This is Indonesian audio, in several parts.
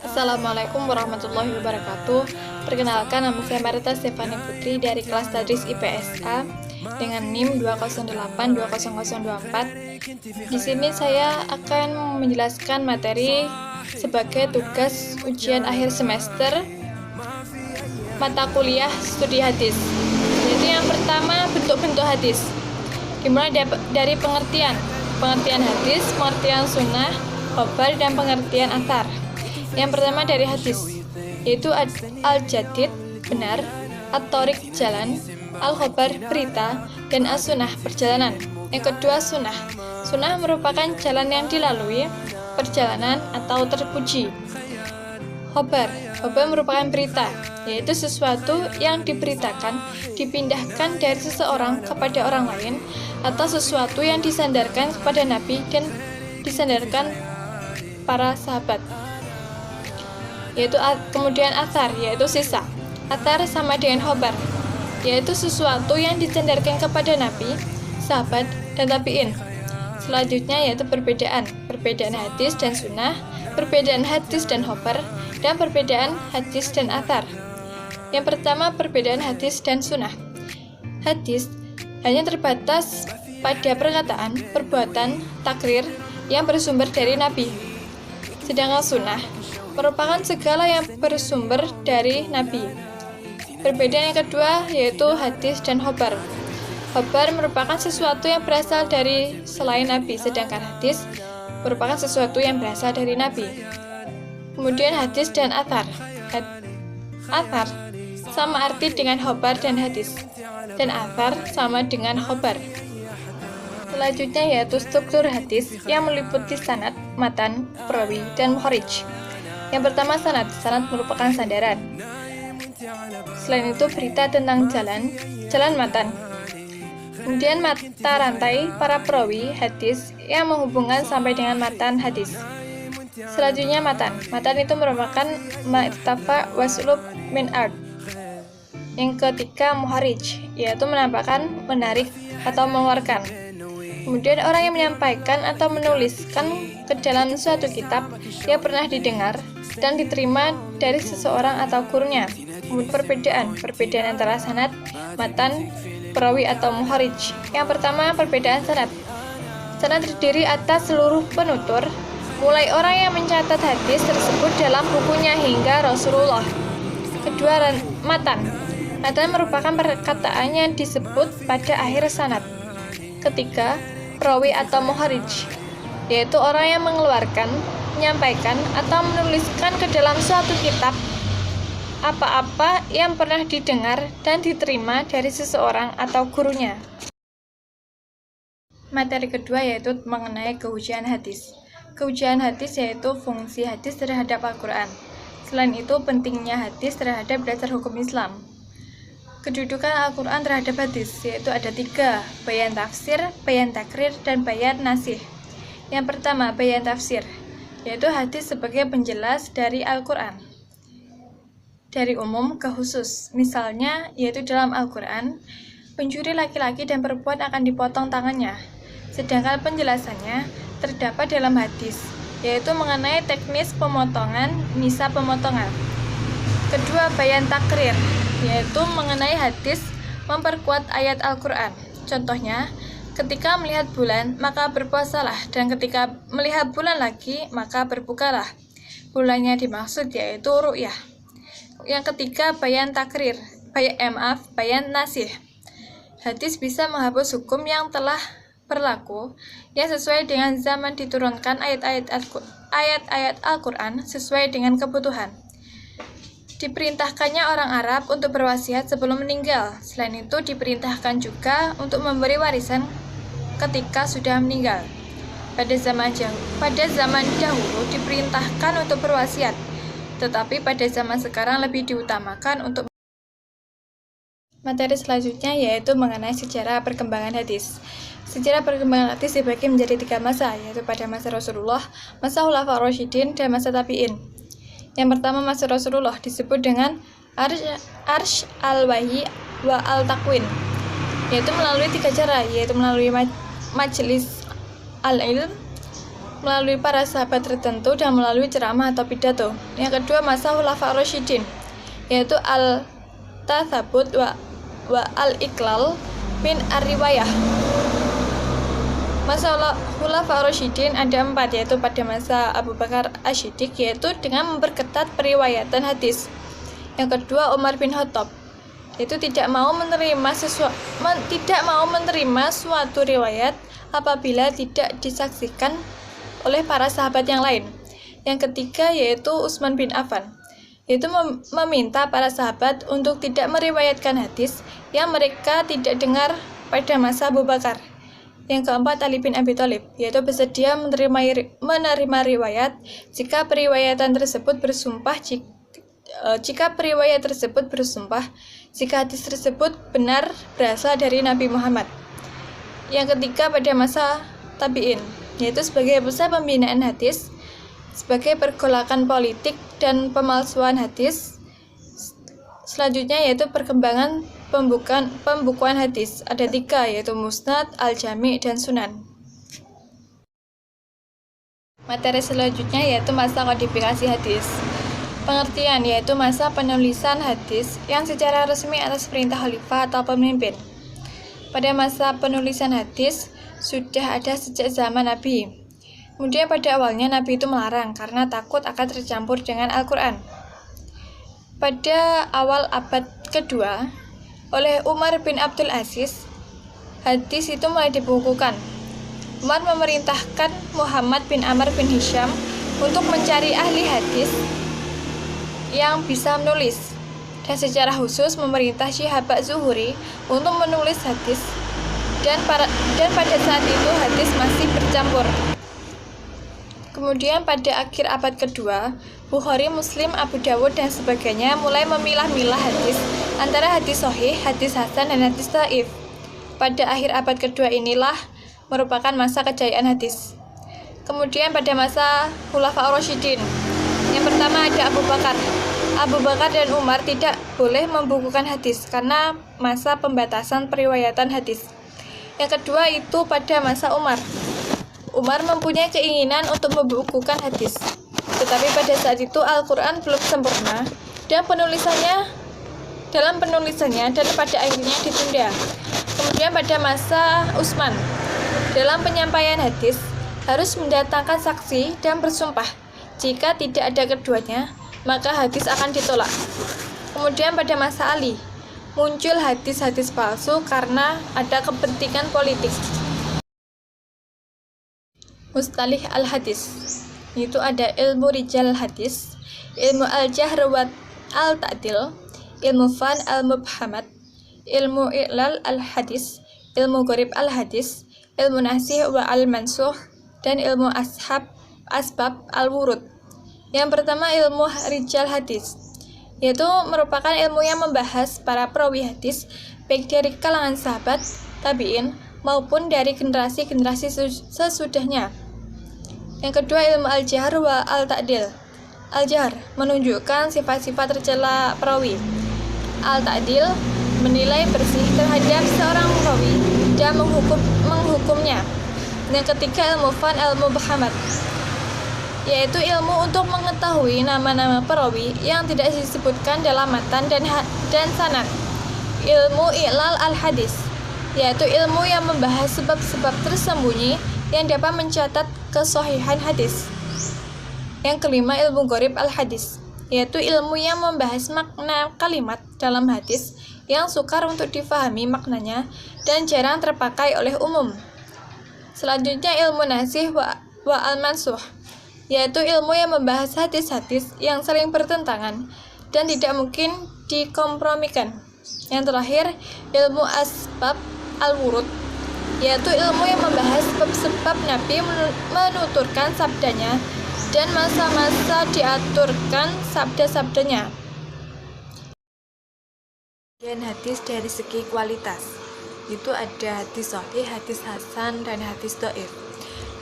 Assalamualaikum warahmatullahi wabarakatuh. Perkenalkan, nama saya Marita Stefani Putri dari kelas Tadris IPSA dengan NIM 208-20024. Di sini saya akan menjelaskan materi sebagai tugas ujian akhir semester mata kuliah studi hadis. Jadi yang pertama, bentuk-bentuk hadis. Dimulai dari pengertian hadis, pengertian sunnah, khabar, dan pengertian athar. Yang pertama dari hadis, yaitu al-jadid, benar, at-thoriq, jalan, al-khabar, berita, dan as-sunnah, perjalanan. Yang kedua, sunnah. Sunnah merupakan jalan yang dilalui, perjalanan atau terpuji. Khabar merupakan berita, yaitu sesuatu yang diberitakan, dipindahkan dari seseorang kepada orang lain, atau sesuatu yang disandarkan kepada Nabi dan disandarkan para sahabat. Kemudian athar, yaitu sisa. Athar sama dengan khabar, yaitu sesuatu yang disandarkan kepada Nabi, sahabat, dan tabi'in. Selanjutnya yaitu perbedaan hadis dan sunnah, perbedaan hadis dan khabar, dan perbedaan hadis dan athar. Yang pertama, perbedaan hadis dan sunnah. Hadis hanya terbatas pada perkataan, perbuatan, takrir yang bersumber dari Nabi. Sedangkan sunnah merupakan segala yang bersumber dari Nabi. Perbedaan yang kedua yaitu hadis dan khabar. Khabar merupakan sesuatu yang berasal dari selain Nabi, sedangkan hadis merupakan sesuatu yang berasal dari Nabi. Kemudian hadis dan athar. Athar sama arti dengan khabar dan hadis, dan athar sama dengan khabar. Selanjutnya yaitu struktur hadis yang meliputi sanad, matan, perawi, dan mukharij. Yang pertama, sanad merupakan sandaran. Selain itu, berita tentang jalan matan. Kemudian mata rantai para perawi hadis yang menghubungkan sampai dengan matan hadis. Selanjutnya matan itu merupakan ma'tafa waslub min art. Yang ketiga, muharij, yaitu menampakkan, menarik, atau mengeluarkan. Kemudian orang yang menyampaikan atau menuliskan ke dalam suatu kitab yang pernah didengar dan diterima dari seseorang atau gurunya. Kemudian perbedaan antara sanad, matan, perawi atau muharij. Yang pertama, perbedaan sanad. Sanad terdiri atas seluruh penutur, mulai orang yang mencatat hadis tersebut dalam bukunya hingga Rasulullah. Kedua, matan merupakan perkataan yang disebut pada akhir sanad. Ketiga, perawi atau muharij, yaitu orang yang mengeluarkan, menyampaikan, atau menuliskan ke dalam suatu kitab apa-apa yang pernah didengar dan diterima dari seseorang atau gurunya. Materi kedua yaitu mengenai keujian hadis. Keujian hadis yaitu fungsi hadis terhadap Al-Quran. Selain itu, pentingnya hadis terhadap dasar hukum Islam. Kedudukan Al-Quran terhadap hadis yaitu ada 3, bayan tafsir, bayan takrir, dan bayan nasih. Yang pertama, bayan tafsir, yaitu hadis sebagai penjelas dari Al-Quran, dari umum ke khusus. Misalnya, yaitu dalam Al-Quran, pencuri laki-laki dan perempuan akan dipotong tangannya. Sedangkan penjelasannya terdapat dalam hadis, yaitu mengenai teknis pemotongan, misa pemotongan. Kedua, bayan takrir, yaitu mengenai hadis memperkuat ayat Al-Quran. Contohnya, ketika melihat bulan, maka berpuasalah, dan ketika melihat bulan lagi, maka berbukalah. Bulannya dimaksud yaitu ru'yah. Yang ketiga, bayan takrir, bayan nasih. Hadis bisa menghapus hukum yang telah berlaku, yang sesuai dengan zaman diturunkan ayat-ayat Al-Quran sesuai dengan kebutuhan. Diperintahkannya orang Arab untuk berwasiat sebelum meninggal. Selain itu, diperintahkan juga untuk memberi warisan ketika sudah meninggal. Pada zaman dahulu diperintahkan untuk berwasiat, tetapi pada zaman sekarang lebih diutamakan untuk. Materi selanjutnya yaitu mengenai sejarah perkembangan hadis. Sejarah perkembangan hadis dibagi menjadi 3 masa, yaitu pada masa Rasulullah, masa Khulafaur Rasyidin, dan masa tabi'in. Yang pertama, masa Rasulullah disebut dengan Arsh al-Wahyi wa al-Takwin, yaitu melalui 3 cara, yaitu melalui majelis al-ilm, melalui para sahabat tertentu dan melalui ceramah atau pidato. Yang kedua, masa Khulafaur Rasyidin, yaitu al-tathabut wa al-iqlal min ar-riwayah. Masa Khulafaur Rasyidin ada 4, yaitu pada masa Abu Bakar Asy-Siddiq, yaitu dengan memperketat periwayatan hadis. Yang kedua, Umar bin Khattab, yaitu tidak mau menerima suatu riwayat apabila tidak disaksikan oleh para sahabat yang lain. Yang ketiga, yaitu Utsman bin Affan, yaitu meminta para sahabat untuk tidak meriwayatkan hadis yang mereka tidak dengar pada masa Abu Bakar. Yang keempat, Ali bin Abi Thalib, yaitu bersedia menerima riwayat jika periwayat tersebut bersumpah jika hadis tersebut benar berasal dari Nabi Muhammad. Yang ketiga, pada masa tabi'in, yaitu sebagai pusat pembinaan hadis, sebagai pergolakan politik dan pemalsuan hadis. Selanjutnya yaitu perkembangan pembukuan hadis. Ada 3, yaitu Musnad, Al-Jami', dan Sunan. Materi selanjutnya yaitu masa kodifikasi hadis. Pengertian yaitu masa penulisan hadis yang secara resmi atas perintah khalifah atau pemimpin. Pada masa penulisan hadis sudah ada sejak zaman Nabi. Kemudian pada awalnya Nabi itu melarang karena takut akan tercampur dengan Al-Quran. Pada awal abad kedua, oleh Umar bin Abdul Aziz, hadis itu mulai dibukukan. Umar memerintahkan Muhammad bin Amr bin Hisham untuk mencari ahli hadis yang bisa menulis, dan secara khusus memerintah Syihab Az-Zuhri untuk menulis hadis, dan pada saat itu hadis masih bercampur. Kemudian pada akhir abad kedua, Bukhari, Muslim, Abu Dawud, dan sebagainya mulai memilah-milah hadis antara hadis sahih, hadis hasan, dan hadis dhaif. Pada akhir abad kedua inilah merupakan masa kejayaan hadis. Kemudian pada masa Khulafaur Rasyidin, yang pertama ada Abu Bakar. Abu Bakar dan Umar tidak boleh membukukan hadis karena masa pembatasan periwayatan hadis. Yang kedua itu pada masa Umar. Umar mempunyai keinginan untuk membukukan hadis, tetapi pada saat itu Al-Quran belum sempurna dan penulisannya dan pada akhirnya ditunda. Kemudian pada masa Utsman, dalam penyampaian hadis harus mendatangkan saksi dan bersumpah. Jika tidak ada keduanya, maka hadis akan ditolak. Kemudian pada masa Ali, muncul hadis-hadis palsu karena ada kepentingan politik. Mustalih al-hadis, itu ada ilmu rijal hadis, ilmu al-jahr wa al-ta'dil, ilmu fan al-mubhamat, ilmu i'lal al-hadis, ilmu gharib al-hadis, ilmu nasih wa al-mansuh, dan ilmu asbab al-wurud. Yang pertama, ilmu rijal hadis, yaitu merupakan ilmu yang membahas para perawi hadis baik dari kalangan sahabat, tabi'in, maupun dari generasi-generasi sesudahnya. Yang kedua, ilmu al-jahr wa al-ta'dil. Al-jahr menunjukkan sifat-sifat tercela perawi. Al-ta'dil menilai bersih terhadap seorang perawi dan menghukumnya. Yang ketiga, ilmu fan al-mubhamat, yaitu ilmu untuk mengetahui nama-nama perawi yang tidak disebutkan dalam matan dan sanad. Ilmu i'lal al-hadis, yaitu ilmu yang membahas sebab-sebab tersembunyi yang dapat mencatat kesahihan hadis. Yang kelima, ilmu gharib al-hadis, yaitu ilmu yang membahas makna kalimat dalam hadis yang sukar untuk difahami maknanya dan jarang terpakai oleh umum. Selanjutnya, ilmu nasih wa al-mansuh, yaitu ilmu yang membahas hadis-hadis yang saling bertentangan dan tidak mungkin dikompromikan. Yang terakhir, ilmu asbab al-wurud, yaitu ilmu yang membahas sebab Nabi menuturkan sabdanya dan masa-masa diaturkan sabda-sabdanya. Dan hadis dari segi kualitas, itu ada hadis sahih, hadis hasan, dan hadis dhaif.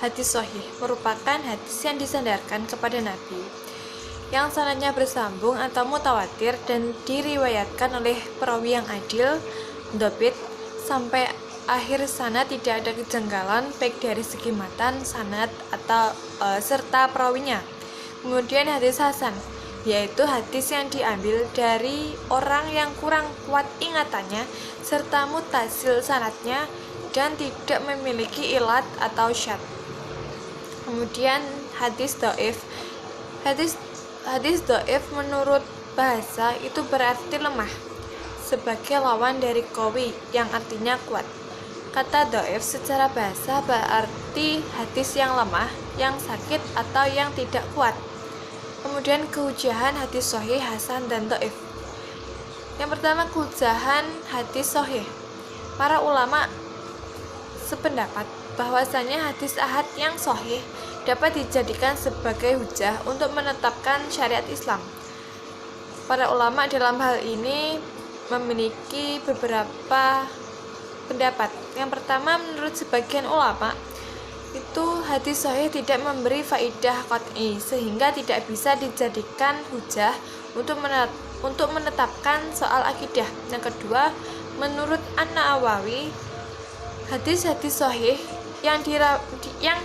Hadis sahih merupakan hadis yang disandarkan kepada Nabi, yang sanadnya bersambung atau mutawatir dan diriwayatkan oleh perawi yang adil, dhabit, sampai akhir sanad tidak ada kejanggalan baik dari segi matan, sanad atau serta perawinya. Kemudian hadis hasan, yaitu hadis yang diambil dari orang yang kurang kuat ingatannya serta mutasil sanadnya dan tidak memiliki ilat atau syad. Kemudian hadis dhaif. Hadis dhaif menurut bahasa itu berarti lemah, sebagai lawan dari qawi yang artinya kuat. Kata dhaif secara bahasa berarti hadis yang lemah, yang sakit atau yang tidak kuat. Kemudian kehujahan hadis sahih, hasan, dan dhaif. Yang pertama, kehujahan hadis sahih. Para ulama sependapat bahwasanya hadis ahad yang sahih dapat dijadikan sebagai hujah untuk menetapkan syariat Islam. Para ulama dalam hal ini memiliki beberapa pendapat. Yang pertama, menurut sebagian ulama, itu hadis sahih tidak memberi faidah qat'i sehingga tidak bisa dijadikan hujah untuk menetapkan soal akidah. Yang kedua, menurut An-Nawawi, hadis-hadis sahih yang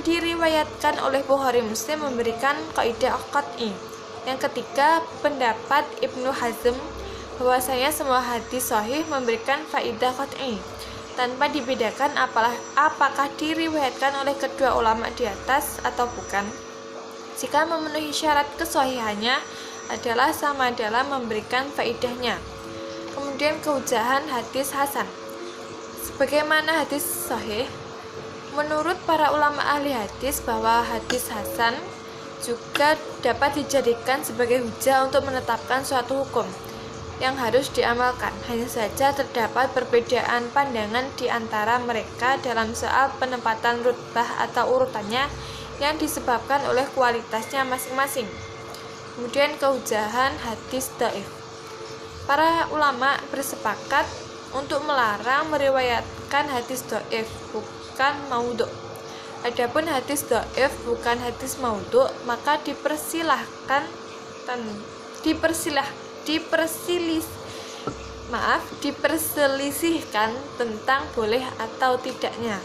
diriwayatkan oleh Bukhari Muslim memberikan kaidah qat'i. Yang ketiga, pendapat Ibnu Hazm bahwasanya semua hadis sahih memberikan faidah qat'i tanpa dibedakan apakah diriwayatkan oleh kedua ulama di atas atau bukan. Jika memenuhi syarat kesahihannya adalah sama dalam memberikan faidahnya. Kemudian kehujahan hadis hasan. Sebagaimana hadis sahih, menurut para ulama ahli hadis bahwa hadis hasan juga dapat dijadikan sebagai hujah untuk menetapkan suatu hukum yang harus diamalkan. Hanya saja terdapat perbedaan pandangan di antara mereka dalam soal penempatan rutbah atau urutannya yang disebabkan oleh kualitasnya masing-masing. Kemudian kehujahan hadis dhaif. Para ulama bersepakat untuk melarang meriwayatkan hadis dhaif, bukan maudhu'. Adapun hadis dhaif bukan hadis maudhu', maka diperselisihkan tentang boleh atau tidaknya.